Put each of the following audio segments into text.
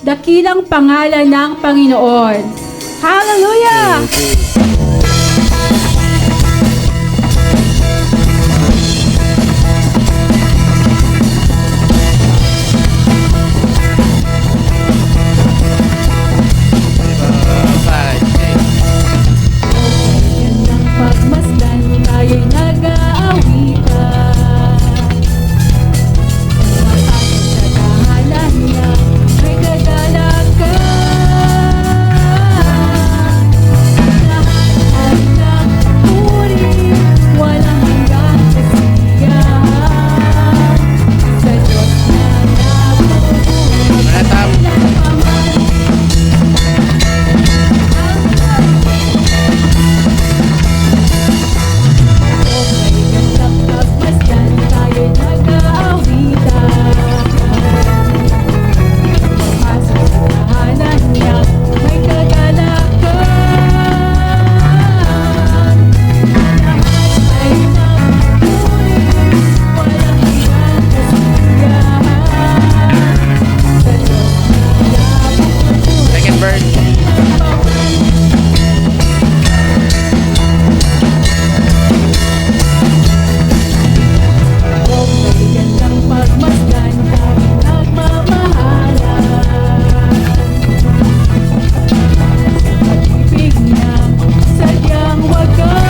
dakilang pangalan ng Panginoon. Hallelujah! Pagmasdan tayo'y nag-aawitan. Mataas sa dahalan niya, may kadalakan. Lahat ay nagpuri, walang hanggang kasiyahan. Sa Diyos na nabubuhay, Second verse. gandang pagmasdan kami nagmamahalan. Pag-ibig na sadyang wagas.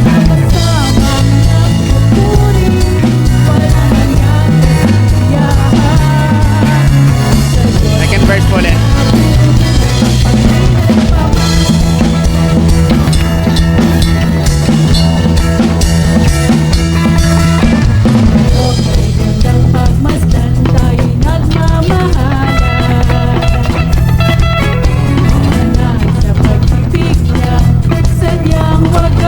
Sama-samang nagpupuri, walang hanggang kasiyahan. Sa Diyos Second verse po ulit. gandang pagmasdan tayo'y nagmamahalan. Nanay sa pag-ibig niya, sadyang wagas.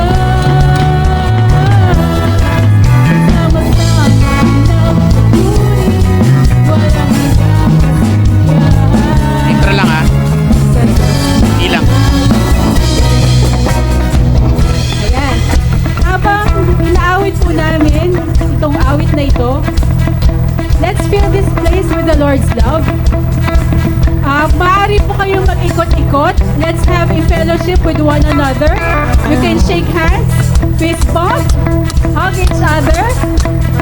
Sama-samang nagpupuri, walang hanggang kasiyahan. Intro lang ha. Sa Diyos Ilang. Ayan. Habang inaawit po namin itong awit na ito, let's fill this place with the Lord's love. Maaari po kayong mag-ikot-ikot. Let's have a fellowship with one another. You can shake hands, fist bump, hug each other.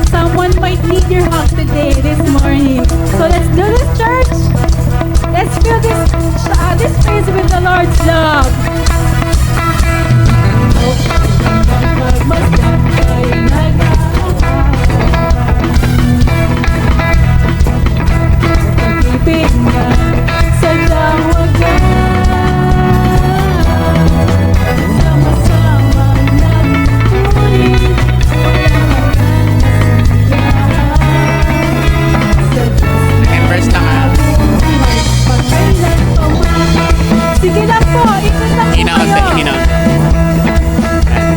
Someone might need your hug today, this morning. So let's do this, church. Let's fill this place with the Lord's love. Pagmasdan tayo'y nag-aawahan. Pag-ibig na sadyang wagas. Sama-samang nagpupuri, walang hanggang kasiyahan. Sa Diyos Second verse lang ha. buhay, pagkailan pa man. Sige lang po, ikot lang po Hinaon sa kayo. hinaon.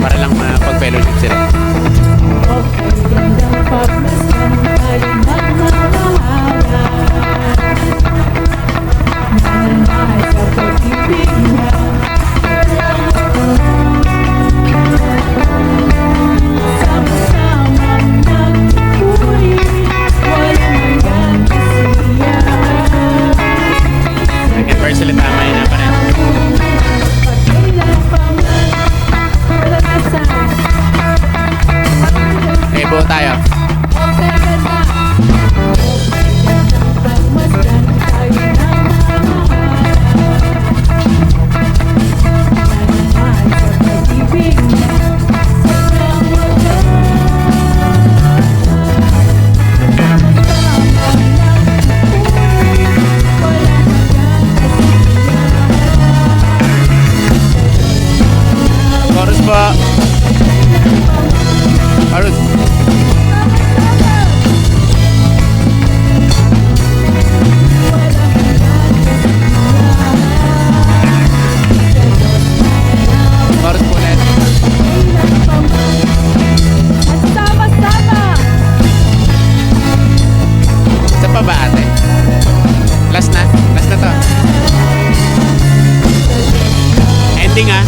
Para lang pag-fellowship sila. Okay, gandang pagmasdan tayo'y nagmamahalan. Nananay sa pag-ibig niya, sama-samang nagpupuri, walang hanggang kasiyahan. Second verse ulit tama yun na pa rin. Pagkailan pa man, walang asahan. Okay, buo tayo. Okay, ganda. Gandang pagmasdan tayo'y nagmamahalan. Nananay sa pag-ibig niya, sadyang wagas. Sama-samang nagpupuri, walang hanggang kasiyahan. Chorus po. Chorus. Chorus po ulit. Sama-sama. Isa pa ba ate? Last na. Last na to. Ending ha.